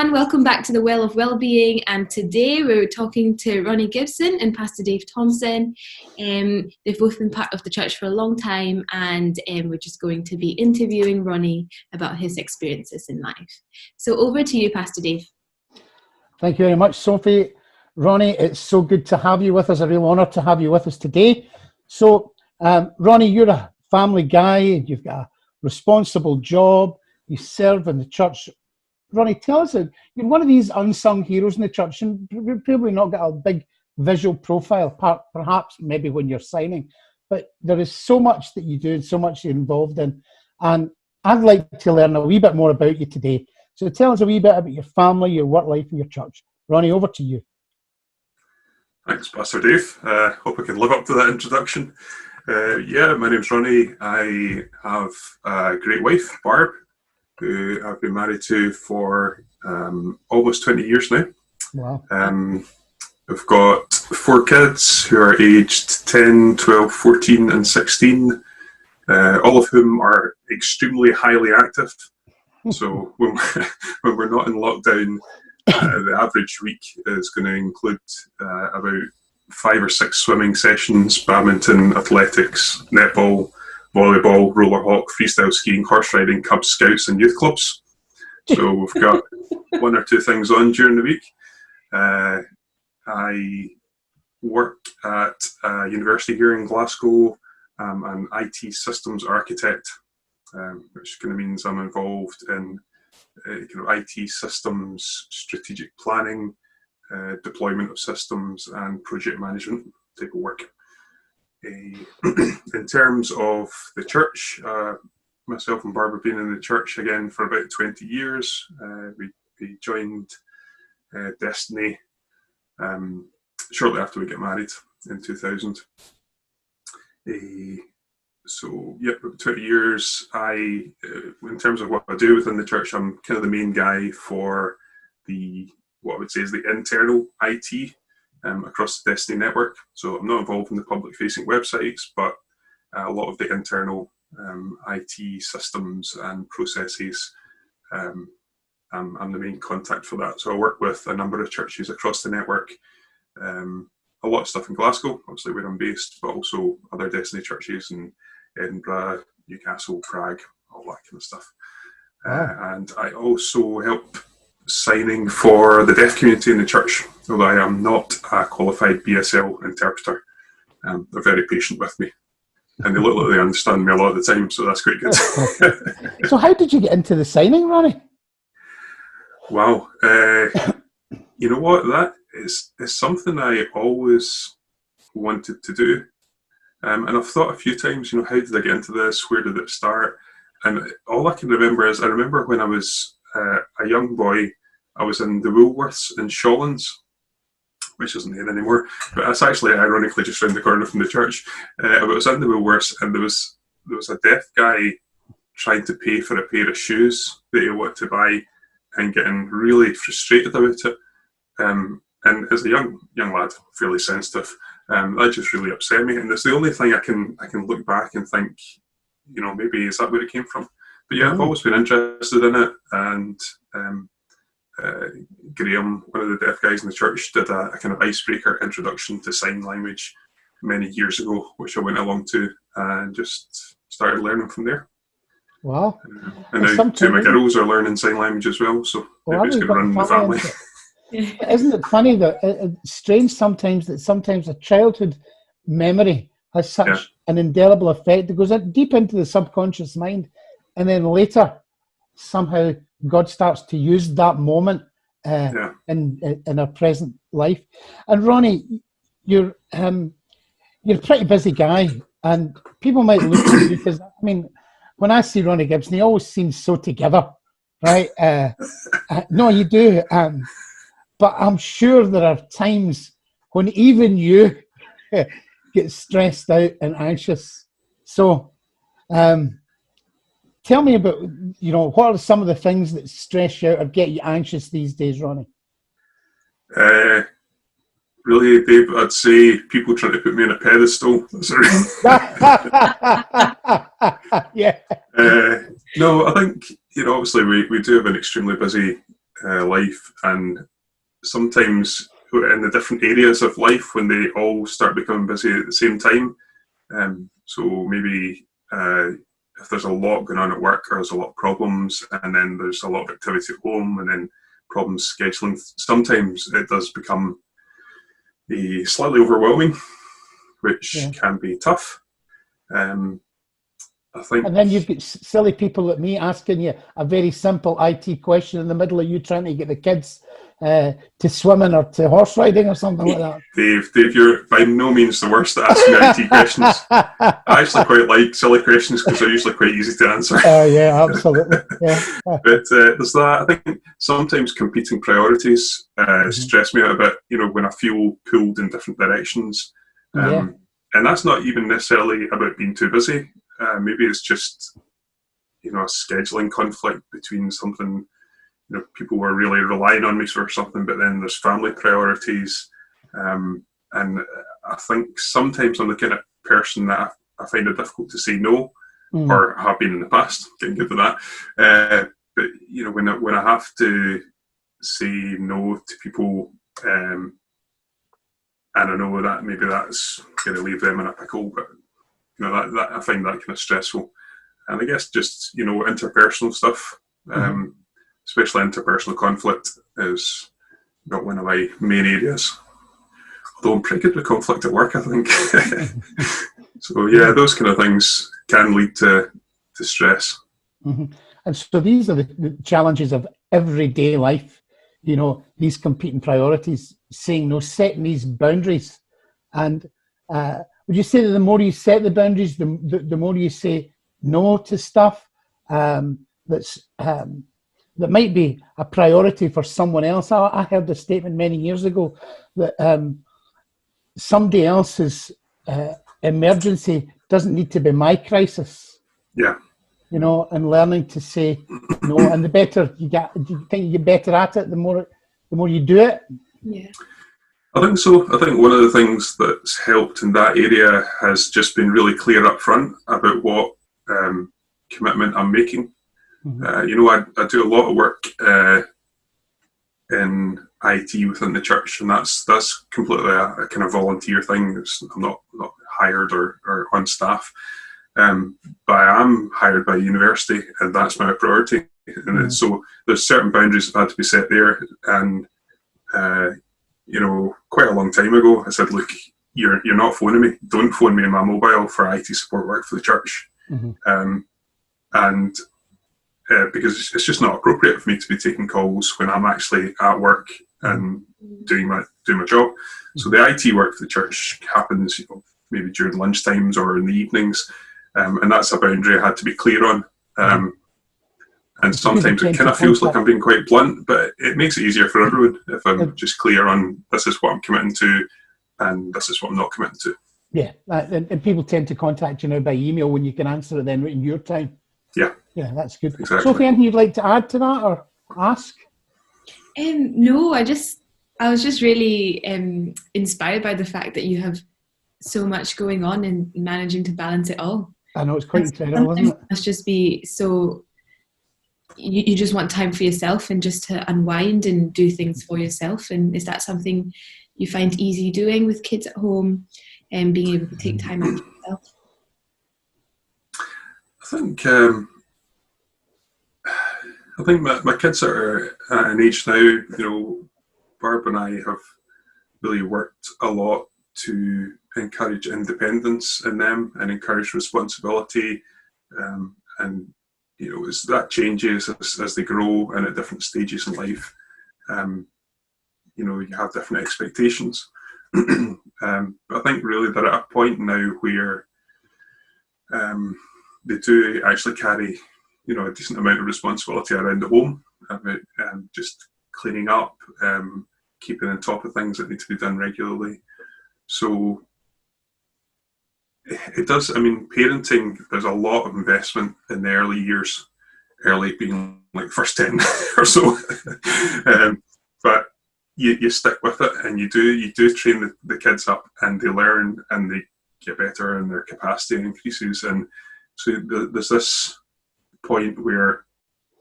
everyone, welcome back to the Well of Wellbeing, and today we're talking to Ronnie Gibson and Pastor Dave Thompson. They've both been part of the church for a long time, and we're just going to be interviewing Ronnie about his experiences in life. So over to you, Pastor Dave. Thank you very much, Sophie. Ronnie, it's so good to have you with us, a real honour to have you with us today. So, Ronnie, you're a family guy, you've got a responsible job, you serve in the church. Ronnie, tell us, you're one of these unsung heroes in the church, and you've probably not got a big visual profile, perhaps maybe when you're signing, but there is so much that you do and so much you're involved in, and I'd like to learn a wee bit more about you today. So tell us a wee bit about your family, your work life and your church. Ronnie, over to you. Thanks, Pastor Dave. Hope I can live up to that introduction. My name's Ronnie. I have a great wife, Barb, who I've been married to for almost 20 years now. Wow. I've got 4 kids who are aged 10, 12, 14 and 16, all of whom are extremely highly active. So when we're not in lockdown, the average week is going to include about 5 or 6 swimming sessions, badminton, athletics, netball, volleyball, roller hock, freestyle skiing, horse riding, Cub Scouts and youth clubs. So we've got 1 or 2 things on during the week. I work at a university here in Glasgow. I'm an IT systems architect, which kind of means I'm involved in IT systems, strategic planning, deployment of systems and project management type of work. In terms of the church, myself and Barb have been in the church again for about 20 years. We joined Destiny shortly after we get married in 2000. So, 20 years. In terms of what I do within the church, I'm kind of the main guy for what I would say is the internal IT across the Destiny network. So I'm not involved in the public-facing websites, but a lot of the internal IT systems and processes, I'm the main contact for that. So I work with a number of churches across the network, a lot of stuff in Glasgow, obviously where I'm based, but also other Destiny churches in Edinburgh, Newcastle, Prague, all that kind of stuff. Wow. And I also help signing for the deaf community in the church, although I am not a qualified BSL interpreter. They're very patient with me, and they look like they understand me a lot of the time, so that's quite good. So how did you get into the signing, Ronnie? Wow. You know what? That is something I always wanted to do. And I've thought a few times, how did I get into this? Where did it start? And all I can remember is, I remember when I was a young boy, I was in the Woolworths in Shawlands, which isn't there anymore, but that's actually ironically just round the corner from the church. I was in the Woolworths, and there was a deaf guy trying to pay for a pair of shoes that he wanted to buy and getting really frustrated about it. And as a young lad, fairly sensitive, that just really upset me. And it's the only thing I can look back and think, maybe is that where it came from? But yeah, I've always been interested in it. And Graham, one of the deaf guys in the church, did a kind of icebreaker introduction to sign language many years ago, which I went along to and just started learning from there. Wow. And now 2 of my girls are learning sign language as well, so maybe it's going to run in the family. Isn't it funny that it's strange sometimes that a childhood memory has such an indelible effect. It goes deep into the subconscious mind, and then later somehow God starts to use that moment in our present life. And Ronnie, you're a pretty busy guy, and people might look at you because when I see Ronnie Gibson, he always seems so together, right? No, you do. But I'm sure there are times when even you get stressed out and anxious. So tell me about, what are some of the things that stress you out or get you anxious these days, Ronnie? Really, Dave, I'd say people trying to put me on a pedestal. Yeah. No, I think, obviously we do have an extremely busy life, and sometimes in the different areas of life when they all start becoming busy at the same time. So maybe if there's a lot going on at work, or there's a lot of problems, and then there's a lot of activity at home, and then problems scheduling, sometimes it does become slightly overwhelming, which can be tough. I think. And then you've got silly people like me asking you a very simple IT question in the middle of you trying to get the kids to swimming or to horse riding or something like that. Dave, you're by no means the worst at asking IT questions. I actually quite like silly questions because they're usually quite easy to answer. Oh, yeah, absolutely. Yeah. But there's that. I think sometimes competing priorities stress me out a bit, when I feel pulled in different directions. And that's not even necessarily about being too busy. Maybe it's just, a scheduling conflict between something, people were really relying on me for something, but then there's family priorities. And I think sometimes I'm the kind of person that I find it difficult to say no, or have been in the past, getting good at that. But, when I have to say no to people, and I know that maybe that's going to leave them in a pickle, but that I find that kind of stressful. And I guess just, interpersonal stuff, especially interpersonal conflict is not one of my main areas. Although I'm pretty good with conflict at work, I think. So yeah, those kind of things can lead to stress. Mm-hmm. And so these are the challenges of everyday life, these competing priorities, saying no, setting these boundaries. And would you say that the more you set the boundaries, the more you say no to stuff that might be a priority for someone else? I heard a statement many years ago that somebody else's emergency doesn't need to be my crisis. Yeah. And learning to say no, and the better you get, do you think you get better at it, the more you do it? Yeah. I think so. I think one of the things that's helped in that area has just been really clear up front about what commitment I'm making. Mm-hmm. I do a lot of work in IT within the church, and that's completely a kind of volunteer thing. I'm not hired or on staff, but I am hired by university, and that's my priority. And so there's certain boundaries that had to be set there, and quite a long time ago, I said, look, you're not phoning me. Don't phone me on my mobile for IT support work for the church. Mm-hmm. And because it's just not appropriate for me to be taking calls when I'm actually at work and doing my job. So the IT work for the church happens, maybe during lunch times or in the evenings. And that's a boundary I had to be clear on. And sometimes it kind of feels like I'm being quite blunt, but it makes it easier for everyone if I'm just clear on this is what I'm committing to and this is what I'm not committing to. Yeah, and people tend to contact you now by email when you can answer it then in your time. Yeah. Yeah, that's good. Exactly. Sophie, anything you'd like to add to that or ask? No, I was just really inspired by the fact that you have so much going on and managing to balance it all. I know, it's quite incredible, isn't it? Must just be so. You just want time for yourself and just to unwind and do things for yourself. And is that something you find easy doing with kids at home and being able to take time out for yourself? I think my kids are at an age now, Barb and I have really worked a lot to encourage independence in them and encourage responsibility. And as that changes as they grow and at different stages in life, you have different expectations. But I think really they're at a point now where they do actually carry, a decent amount of responsibility around the home, about just cleaning up, keeping on top of things that need to be done regularly. So it does, parenting, there's a lot of investment in the early years, early being like first 10 or so. But you stick with it and you do train the kids up and they learn and they get better and their capacity increases. And so there's this point where,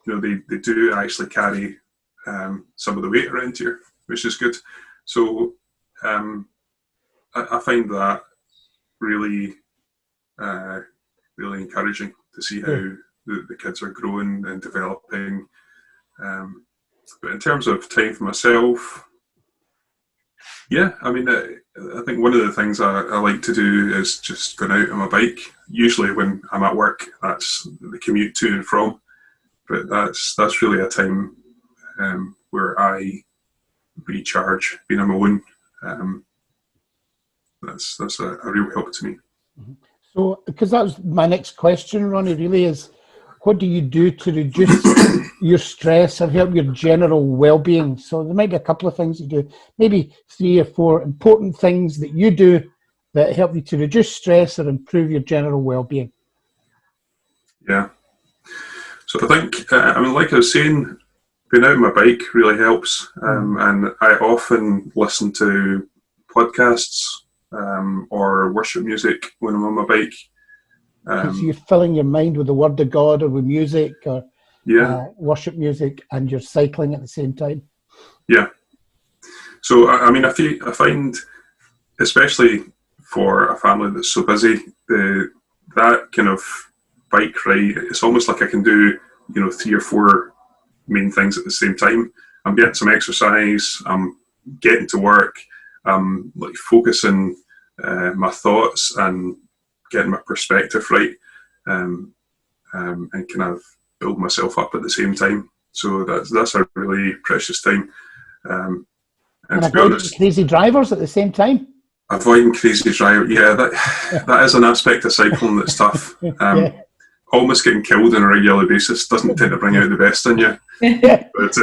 they do actually carry some of the weight around here, which is good. So I find that really, really encouraging to see how the kids are growing and developing. But in terms of time for myself, yeah, I mean, I think one of the things I like to do is just going out on my bike. Usually when I'm at work, that's the commute to and from. But that's really a time where I recharge, being on my own. That's a real help to me. So, because that was my next question, Ronnie, really is, what do you do to reduce your stress and help your general well-being? So there might be a couple of things you do, maybe 3 or 4 important things that you do that help you to reduce stress or improve your general well-being. Yeah. So I think, I mean, like I was saying, being out on my bike really helps. And I often listen to podcasts or worship music when I'm on my bike. Because you're filling your mind with the Word of God or with music or worship music, and you're cycling at the same time. Yeah. So, I mean, I find, especially for a family that's so busy, that kind of bike ride, it's almost like I can do, 3 or 4 main things at the same time. I'm getting some exercise, I'm getting to work, I'm like focusing my thoughts and getting my perspective right, and kind of build myself up at the same time. So that's a really precious time. And to be honest, crazy drivers at the same time. Avoiding crazy drivers, yeah, that is an aspect of cycling that's tough. Almost getting killed on a regular basis doesn't tend to bring out the best in you. But,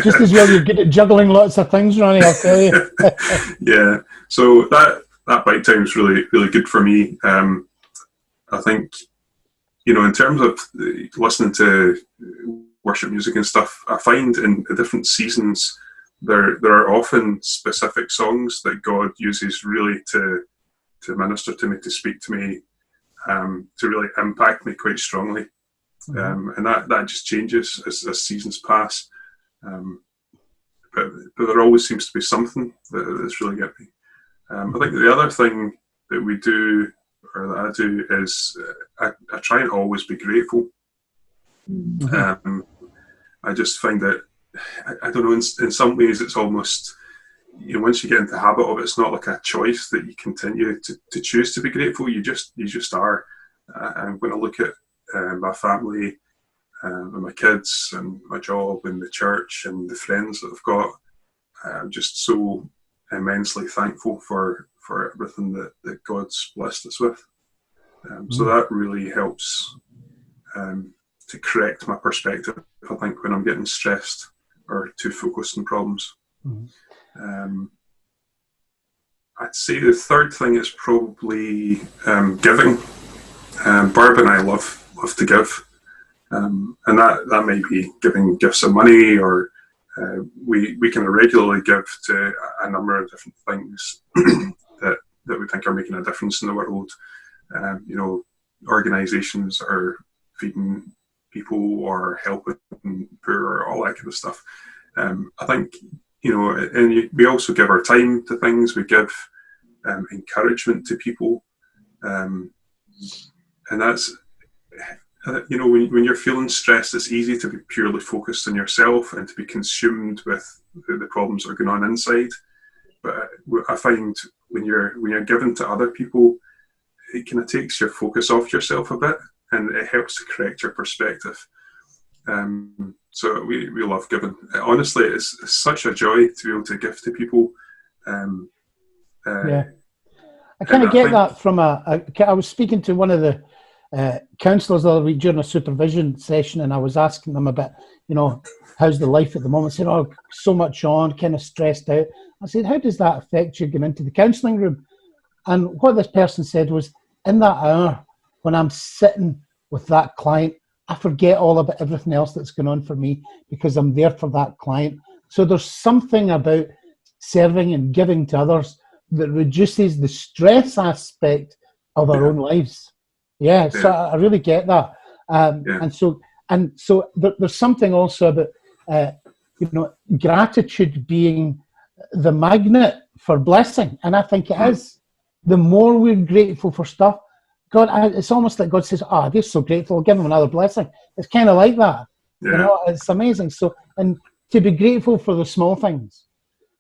just as well you're good at juggling lots of things, Ronnie, I'll tell you. Yeah, so that bike time is really, really good for me. I think, in terms of listening to worship music and stuff, I find in the different seasons there are often specific songs that God uses really to minister to me, to speak to me, to really impact me quite strongly. And that just changes as seasons pass. But there always seems to be something that's really getting me. I think the other thing that we do, or that I do, is I try and always be grateful. I just find that, I don't know, in some ways it's almost, once you get into the habit of it, it's not like a choice that you continue to choose to be grateful. You just are. And when I look at my family and my kids and my job and the church and the friends that I've got, I'm just so immensely thankful for everything that God's blessed us with. So that really helps to correct my perspective, I think, when I'm getting stressed or too focused on problems. I'd say the third thing is probably giving. Barb and I love to give. And that may be giving gifts of money, or we can regularly give to a number of different things that we think are making a difference in the world. Organisations are feeding people or helping poor, all that kind of stuff. I think, and we also give our time to things. We give encouragement to people. And that's, when you're feeling stressed, it's easy to be purely focused on yourself and to be consumed with the problems that are going on inside. But I find when you're given to other people, it kind of takes your focus off yourself a bit, and it helps to correct your perspective. So we love giving. Honestly, it's such a joy to be able to give to people. I kind of get that from I was speaking to one of the counsellors the other week during a supervision session, and I was asking them about, how's the life at the moment? I said, so much on, kind of stressed out. I said, how does that affect you going into the counselling room? And what this person said was, in that hour, when I'm sitting with that client, I forget all about everything else that's going on for me because I'm there for that client. So there's something about serving and giving to others that reduces the stress aspect of our own lives. So I really get that. And so there's something also about gratitude being the magnet for blessing. And I think it is. The more we're grateful for stuff, God, it's almost like God says, they're so grateful, I'll give them another blessing. It's kind of like that. Yeah. It's amazing. So, and to be grateful for the small things.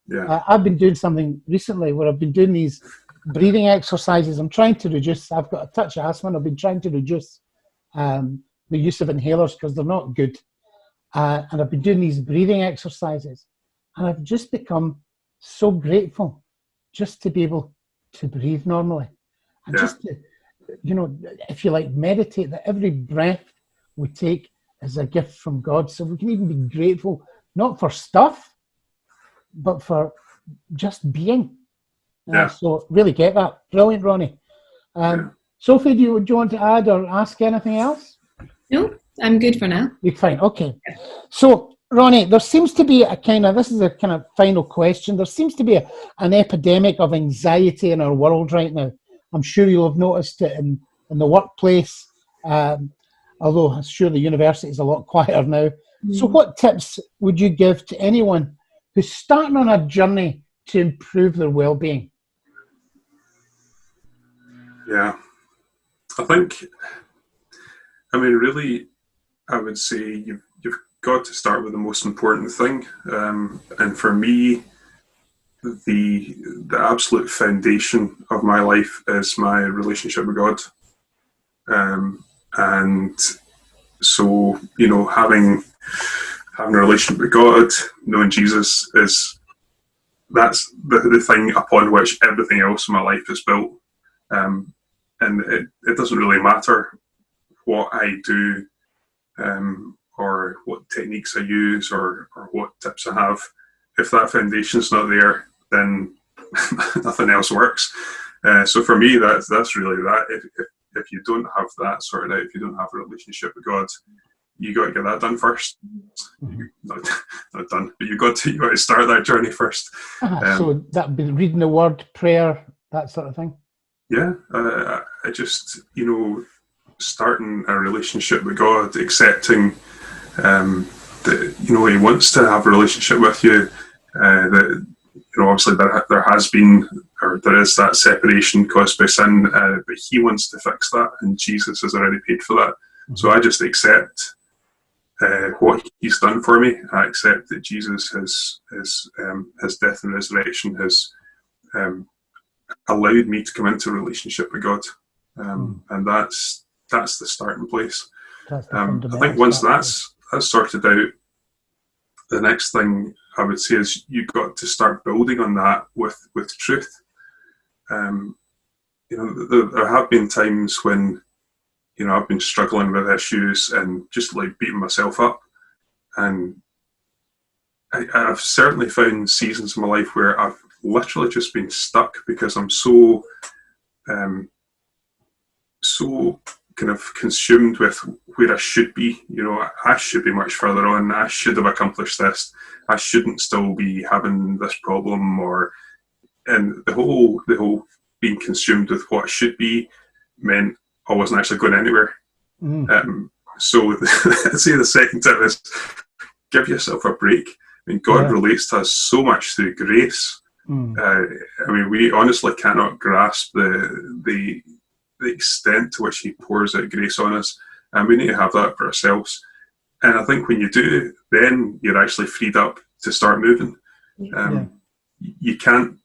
Yeah. I've been doing something recently where I've been doing these breathing exercises. I'm trying to reduce, I've got a touch of asthma, and I've been trying to reduce the use of inhalers because they're not good. And I've been doing these breathing exercises, and I've just become so grateful just to be able to breathe normally. And just to, if you like, meditate that every breath we take is a gift from God. So we can even be grateful, not for stuff, but for just being. So really get that. Brilliant, Ronnie. Sophie, do you want to add or ask anything else? No, I'm good for now. You're fine. Okay. So, Ronnie, there seems to be this is a kind of final question. There seems to be an epidemic of anxiety in our world right now. I'm sure you'll have noticed it in the workplace, although I'm sure the university is a lot quieter now. So what tips would you give to anyone who's starting on a journey to improve their well-being? Yeah. I think, really, I would say you've got to start with the most important thing. And for me, the absolute foundation of my life is my relationship with God. And so, having a relationship with God, knowing Jesus, that's the thing upon which everything else in my life is built. And it doesn't really matter what I do, or what techniques I use, or what tips I have. If that foundation's not there, then nothing else works. So for me, that's really that. If you don't have that sorted out, if you don't have a relationship with God, you got to get that done first. Not done, but you got to start that journey first. So that'd be reading the word, prayer, that sort of thing. Yeah, I just starting a relationship with God, accepting that He wants to have a relationship with you. That obviously there has been, or there is, that separation caused by sin, but He wants to fix that, and Jesus has already paid for that. So I just accept what He's done for me. I accept that Jesus his death and resurrection has allowed me to come into a relationship with God, and that's the starting place. I think once that's sorted out, the next thing I would say is you've got to start building on that with truth. There have been times when I've been struggling with issues and just like beating myself up, and I've certainly found seasons in my life where I've literally just been stuck because I'm so kind of consumed with where I should be. I should be much further on. I should have accomplished this. I shouldn't still be having this problem, and the whole being consumed with what should be meant I wasn't actually going anywhere. So I'd say the second tip is give yourself a break. God relates to us so much through grace. We honestly cannot grasp the extent to which He pours out grace on us, and we need to have that for ourselves. And I think when you do, then you're actually freed up to start moving. You can't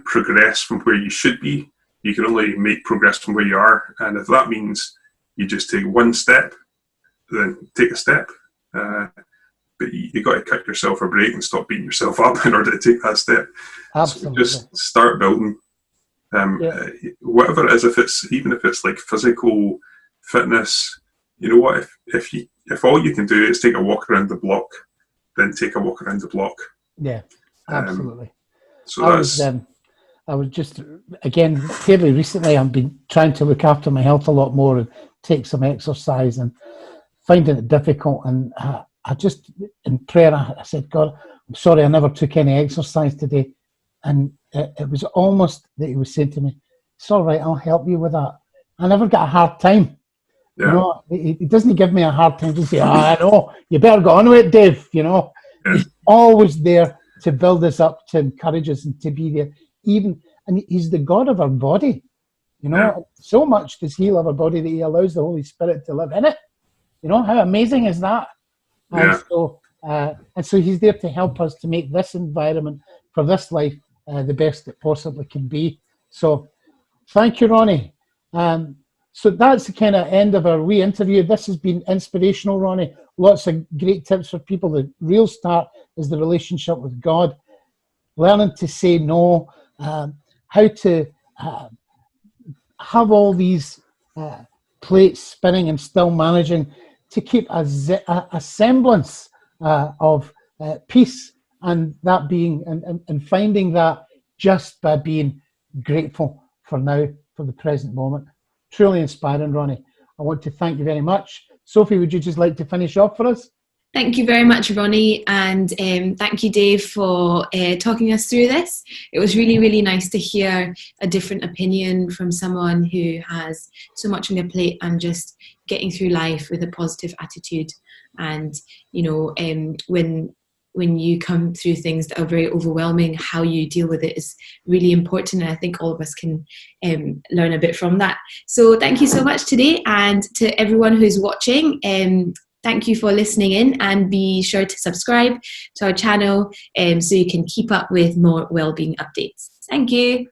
progress from where you should be. You can only make progress from where you are, and if that means you just take one step, then take a step. But you got to cut yourself a break and stop beating yourself up in order to take that step. Absolutely. So just start building. Whatever it is, even if it's like physical fitness, if all you can do is take a walk around the block, then take a walk around the block. Yeah, absolutely. So I was just, again, fairly recently, I've been trying to look after my health a lot more and take some exercise and finding it difficult. And I just, in prayer, I said, God, I'm sorry I never took any exercise today. And it was almost that He was saying to me, it's all right, I'll help you with that. I never got a hard time. He doesn't give me a hard time to say, I know, you better get on with it, Dave. always there to build us up, to encourage us, and to be there. And he's the God of our body. You know, Yeah. so much does he love our body that he allows the Holy Spirit to live in it. You know, how amazing is that? Yeah. And so he's there to help us to make this environment for this life the best it possibly can be. So thank you, Ronnie. So that's the kind of end of our wee interview. This has been inspirational, Ronnie. Lots of great tips for people. The real start is the relationship with God, learning to say no, how to have all these plates spinning and still managing to keep a semblance of peace, and that being and finding that just by being grateful for now, for the present moment. Truly inspiring, Ronnie. I want to thank you very much. Sophie, would you just like to finish off for us? Thank you very much, Ronnie, and thank you, Dave, for talking us through this. It was really, really nice to hear a different opinion from someone who has so much on their plate and just getting through life with a positive attitude. And, you know, when you come through things that are very overwhelming, how you deal with it is really important, and I think all of us can learn a bit from that. So thank you so much today, and to everyone who's watching, thank you for listening in, and be sure to subscribe to our channel so you can keep up with more wellbeing updates. Thank you.